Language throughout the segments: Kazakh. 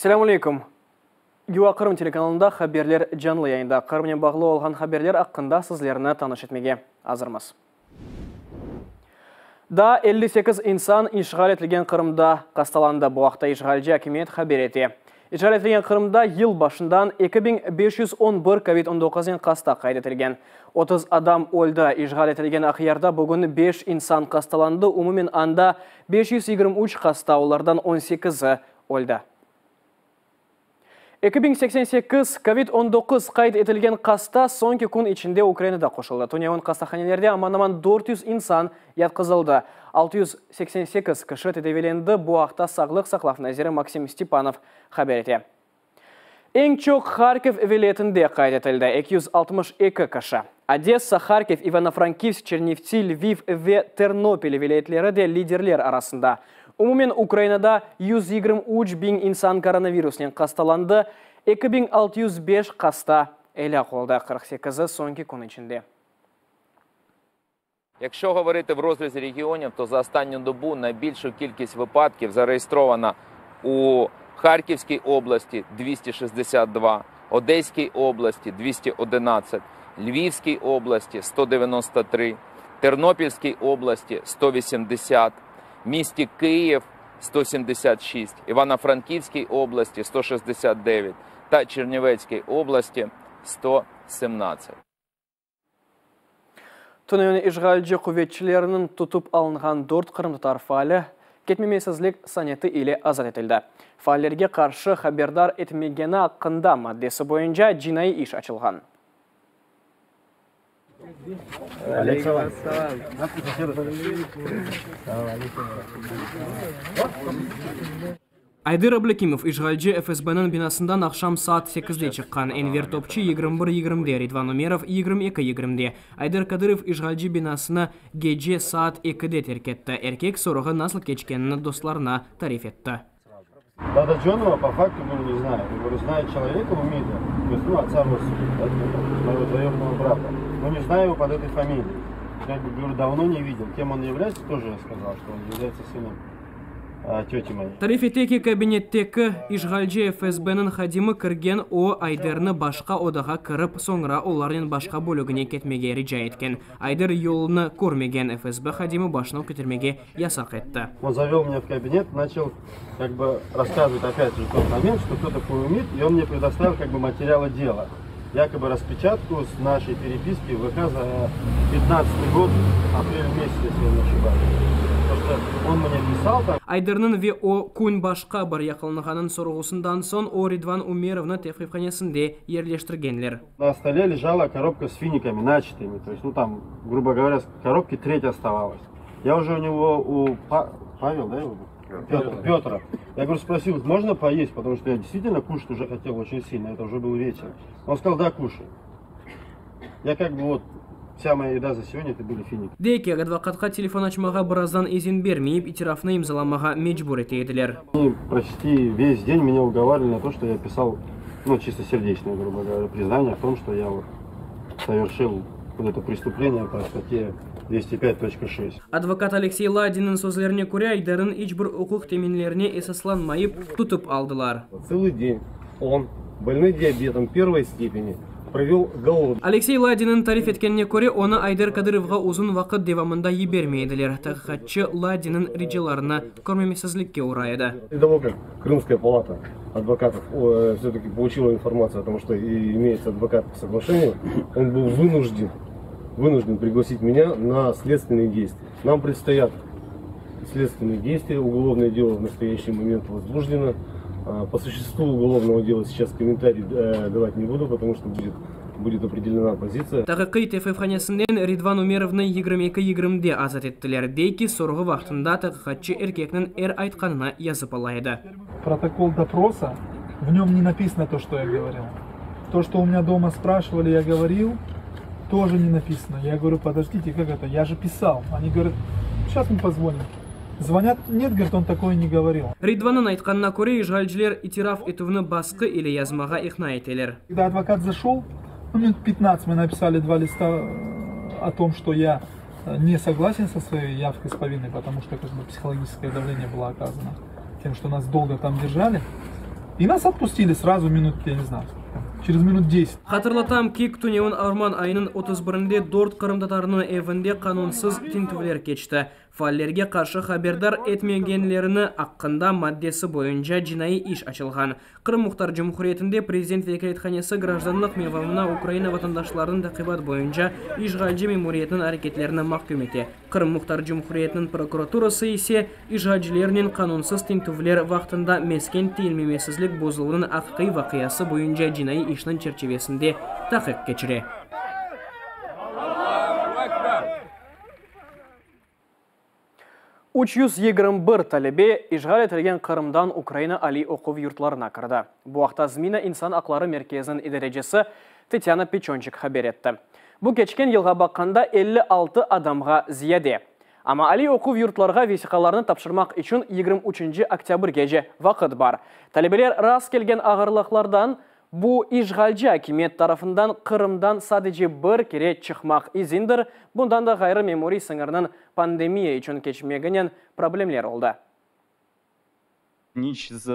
Ассаламу алейкум. Юа Қырым телеканалында хаберлер жанлы яйында. Қырымнен бағылы олған хаберлер аққында сізлеріні таныш етмеге азырмыз. Да 58 инсан ишғал етілген Қырымда қасталанды. Бұақта ишғалжы әкімет хабер ете. Ишғал етілген Қырымда ел башындан 2511 COVID-19 қаста қайдетілген. 30 адам өлді. Ишғал етілген ақиярда бүгін 5 инсан қасталанды. Умумен анда 523 қаста, олардан 18-і өлді. 2088 COVID-19 қайд етілген қаста соңғы күн ішінде Украинада қошылды. Тунеуін қастаханелерде аман-аман 400 инсан ятқызылды. 688 кіші тедевеленді. Бұақта сағлық сақлақ назирі Максим Степанов хабар ете. Ең чоқ Харьков велетінде қайд етілді. 262 кіші. Одесса, Харьков, Ивано-Франкивск, Чернівці, Львив ве Тернопиль велетлері де лидерлер арасында. Умумен Украинада 123 бин инсан коронавируснен қасталанды, 2605 қаста әлі қолда 48-і соңғы күн ішінде. Якщо говорити в розрізі регіонів, то за останню добу найбільшу кількість випадків зареєстровано у Харківській області 262, Одеській області 211, Львівській області 193, Тернопільській області 180, місті Київ 176, Івано-Франківській області 169 та Чернівецькій області 117. Түнеуін ишғалжы құветшілерінің тұтып алынған 4 қырымдытар файлы кетмемесізлік санеті или азат етілді. Файлерге қаршы хабердар етмегені ақында маддесі бойынша жинайы иш açılған. Айдыр Аблакимов ишғалжы ФСБ-нің бинасындан ақшам саат 8-де шыққан. Энвер топчы 21-20-де, Ридван Умеров 22-20-де. Айдыр Кадыров ишғалжы бинасыны геже саат 2-де теркетті. Эркек сорығы насыл кечкеніні достарына тариф етті. Дадажонова по факту мы не знаем. Знает человека в МИДе, то есть, отца моего двоюродного брата. Но не знаю его под этой фамилией. Я говорю, давно не видел. Кем он является, тоже я сказал, что он является сыном тети моей. Тарифетеки кабинеттеки ишғалжы ФСБ-нің хадимы кірген о Айдырны башқа одаға кіріп, соңыра оларының башқа бөлігіне кетмеге рижа еткен. Айдыр yolunu көрмеген ФСБ хадимы башына көтермеге ясақ етті. Он завел меня в кабинет, начал как бы рассказывать опять же тот момент, что кто такой УМИД, и он мне предоставил как бы материалы дела. Якобы распечатку с нашей переписки в ВК за 15 год, апрель месяц, если я не ошибаюсь. Он мне писал там. Айдырның ВО күн башқа бір яқылынғанын сұрғысындан сон о Ридван Умеровны тефрифханесінде ерлештіргенлер. На столе лежала коробка с финиками начатыми, то есть, там, грубо говоря, коробки треть оставалась. Я уже у него, Павел, да, его? Петра. Я говорю, спросил, можно поесть, потому что я действительно кушать уже хотел очень сильно, это уже был вечер. Он сказал, да, кушай. Я как бы вот, вся моя еда за сегодня это были финики. Дейки адвокатқа телефон açmaға біраздан изин бермейіп, итирафны имзаламаға мечбур етеділер. Они почти весь день меня уговаривали на то, что я писал, чисто сердечное, грубо говоря, признание в том, что я вот совершил вот это преступление по статье 205.6. Адвокат Алексей Ладинның сөзлеріне көре Айдарын ичбір құқық теменлеріне эсасланмайып тұтып алдылар. Целый день он, больной диабетом первой степени, провел голод. Алексей Ладинның тариф еткеніне көре оны Айдар Кадыровға ұзын вақыт девамында ебермейділер. Тақиқатчы Ладинның режеларына көрмемесізлікке орайды. До того, как Крымская палата адвокатов все-таки получила информацию о том, что имеется адвокат по соглашению, он был вынужден пригласить меня на следственные действия. Нам предстоят следственные действия, уголовное дело в настоящий момент возбуждено. По существу уголовного дела сейчас комментарий давать не буду, потому что будет определена позиция. Тағықи ТФФ-ханесінден Ридван Умеровны 22-20-де азат еттілер. Дейки сорғы вақтында тағықатчы еркекнің айтқанына язып алайды. Протокол допроса, в нем не написано то, что я говорил. То, что у меня дома спрашивали, я говорил, тоже не написано. Я говорю, подождите, как это? Я же писал. Они говорят, сейчас мы позвоним. Звонят, нет, говорит, он такое не говорил. Ридванның айтқанына көре ишғалжылар итираф етуіні басқы или язмаға иқна етелер. Когда адвокат зашел, минут 15 мы написали 2 листа о том, что я не согласен со своей явкой с повинной, потому что как бы психологическое давление было оказано тем, что нас долго там держали. И нас отпустили сразу минут, я не знаю, через минут 10. Хатырлатам ки күтүнеуін арман айының 31-де Дорт қырымдатарының evінде канунсыз тинтулер кечті. Фаллерге қаршы хабердар этмегенлеріні аққында маддесі бойынша жинайы иш açılған. Қырым Мұхтар Жұмхуриетінде президент векілетханесі гражданлық мевамына Украина ватандашларының тақибат бойынша ишғалжы мемориетінің әрекетлеріне мақкүм ете. Қырым Мұхтар Жұмхуриетінің прокуратурасы есе ишғалжылерінің канунсыз тинтулер вақтында мескен тиілмемесізлік бозылының аққи вақиясы бойынша жинайы ишінің черчевесінде тақиқ кечіре. Уч 121 талебе ишғал етілген Қырымдан Украина али оқу йұртларына кірді. Бұл вақта Змина инсан ақлары мерkezінің идаречесі Татьяна Печончик хабер етті. Бұл кечкен елға баққанда 56 адамға зияде. Ама али оқу йұртларға весиқаларны тапшырмақ үшін 23 октябрь кеже вақыт бар. Талебелер рас келген ағырлықлардан bu işgalci hakimiyet tarafından Kırım'dan sadece bir kere çıkmak izindir. Bundan da gayrı memori sınırının pandemiya için geçmeginin problemler oldu. Ніч з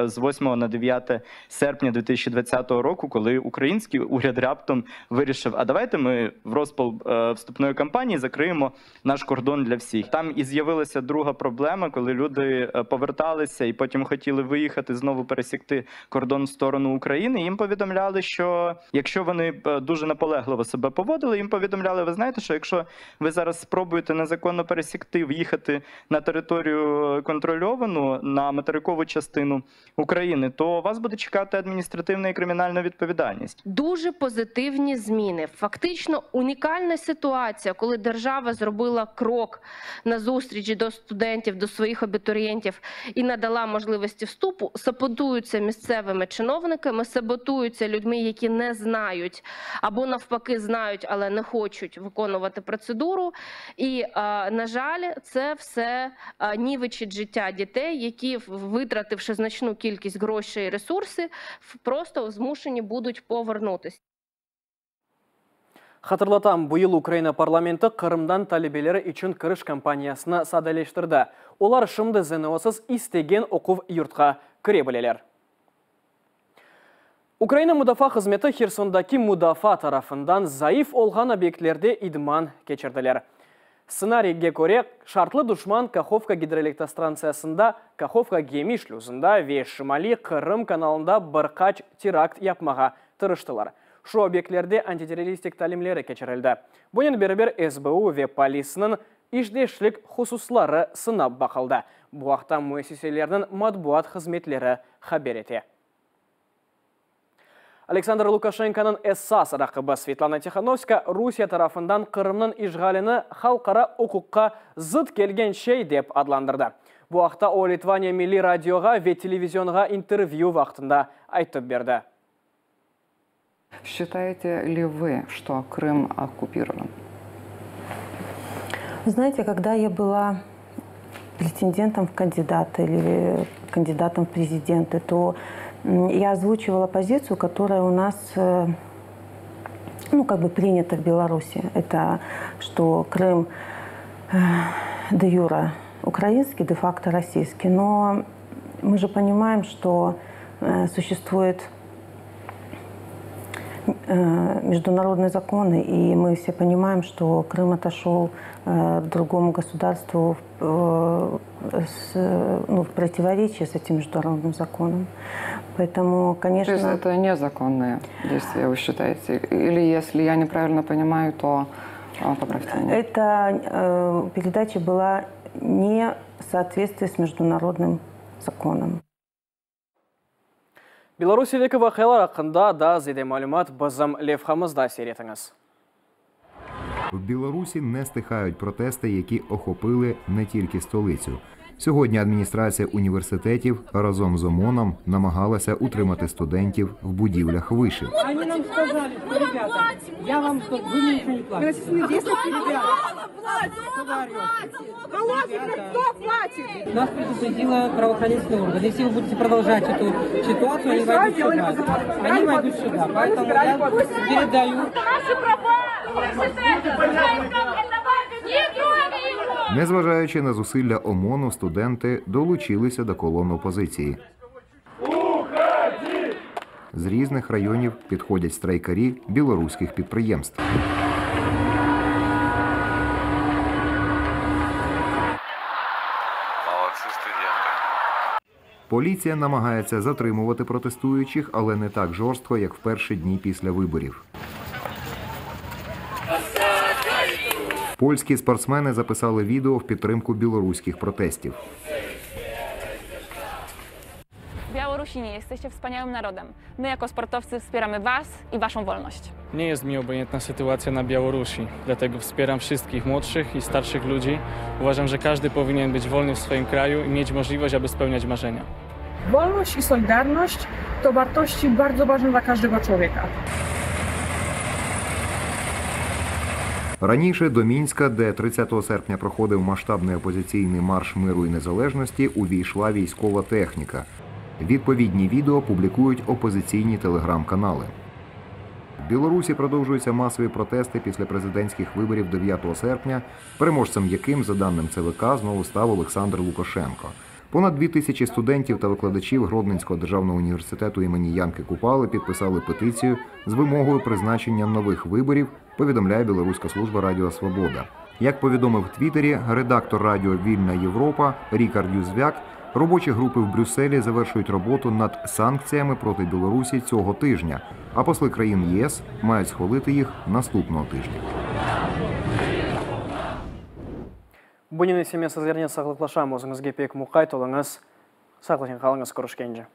8 на 9 серпня 2020 року, коли український уряд раптом вирішив, а давайте ми в розпал вступної кампанії закриємо наш кордон для всіх. Там і з'явилася друга проблема, коли люди поверталися і потім хотіли виїхати, знову пересікти кордон в сторону України. Їм повідомляли, що якщо вони дуже наполегливо себе поводили, їм повідомляли, ви знаєте, що якщо ви зараз спробуєте незаконно пересікти, в'їхати на територію контрольовану, на материкову частину України, то вас буде чекати адміністративна і кримінальна відповідальність. Дуже позитивні зміни. Фактично унікальна ситуація, коли держава зробила крок назустріч до студентів, до своїх абітурієнтів і надала можливості вступу, саботуються місцевими чиновниками, саботуються людьми, які не знають або навпаки знають, але не хочуть виконувати процедуру. І, на жаль, це все нівечить життя дітей, які, витративши значну кількість грошей і ресурси, просто змушені будуть повернутися. Хатырлатам, бұйыл Украина парламенті Қырымдан талебелері үшін кіріш кампаниясына садалештірді. Олар шымды зенеосыз истеген оқув юртқа кіре білелер. Украина Мудафа қызметі Херсондаки Мудафа тарафындан зайыф олған объектлерде идман кечірділер. Сценарийге көре, шартлы душман Каховка гидроэлектростанциясында, Каховка геми шлюзында ве Шимали Қырым каналында бірқач теракт япмаға тырыштылар. Шу объектлерде антитеррористик талимлері кечірілді. Бұнен бербер СБУ ве полисінің işdeşlik hususlары сынап бақылды. Бұл вақта муэссеселердің матбуат қызметлері хабер ете. Александр Лукашенконың эссас рақыбы Светлана Тихановска Русия тарафындан Қырымның ишғалini халқара ұқыққа зыт келген шей деп адландырды. Бұл вақта о Литвания Милли радиоға ве телевизионға интервью вақтында айтып берді. Считаете ли вы, что Крым оккупирован? Знаете, когда я была претендентом в кандидаты или кандидатом в президенты, то я озвучивала позицию, которая у нас, принята в Беларуси. Это что Крым де юра украинский, де факто российский. Но мы же понимаем, что существуют международные законы, и мы все понимаем, что Крым отошел другому государству в противоречие с этим международным законом. Поэтому, конечно... То есть это незаконные действия, вы считаете? Или если я неправильно понимаю, то поправьте меня. Эта передача была не в соответствии с международным законом. Беларусиядегі вақиялар хақында да зеде мәлімат бізім левхамызда серетіңіз. В Білорусі не стихають протести, які охопили не тільки столицю. Сьогодні адміністрація університетів разом з ОМОНом намагалася утримати студентів в будівлях вишів. Вони нам сказали, що, ребята, я вам скажу, ви мені нічого не платите. Нас предупредила правоохранительные органы. Если вы будете продолжать эту ситуацию, они войдут сюда. Они войдут сюда. Поэтому я передаю. Незважаючи на зусилля ОМОНу, студенти долучилися до колон опозиції. З різних районів підходять страйкарі білоруських підприємств. Поліція намагається затримувати протестуючих, але не так жорстко, як в перші дні після виборів. Польські спортсмени записали відео в підтримку білоруських протестів. Białorusini, jesteście wspaniałym narodem. My jako sportowcy wspieramy Was i Waszą wolność. Nie jest mi obojętna sytuacja na Białorusi, dlatego wspieram wszystkich młodszych i starszych ludzi. Uważam, że każdy powinien być wolny w swoim kraju i mieć możliwość, aby spełniać marzenia. Wolność i solidarność to wartości bardzo ważne dla każdego człowieka. Раніше до Мінська, де 30 серпня проходив масштабний опозиційний марш миру і незалежності, увійшла військова техніка. Відповідні відео публікують опозиційні телеграм-канали. В Білорусі продовжуються масові протести після президентських виборів 9 серпня, переможцем яким, за даним ЦВК, знову став Олександр Лукашенко. Понад 2000 студентів та викладачів Гродненського державного університету імені Янки Купали підписали петицію з вимогою призначення нових виборів, повідомляє білоруська служба Радіо Свобода. Як повідомив в Твіттері редактор радіо «Вільна Європа» Рікард Юзвяк, робочі групи в Брюсселі завершують роботу над санкціями проти Білорусі цього тижня, а посли країн ЄС мають схвалити їх наступного тижня. Бунин семья созернет саглыклаша мозыңызге пек мукайт олыңыз, саглыхен қалыңыз көрішкенже.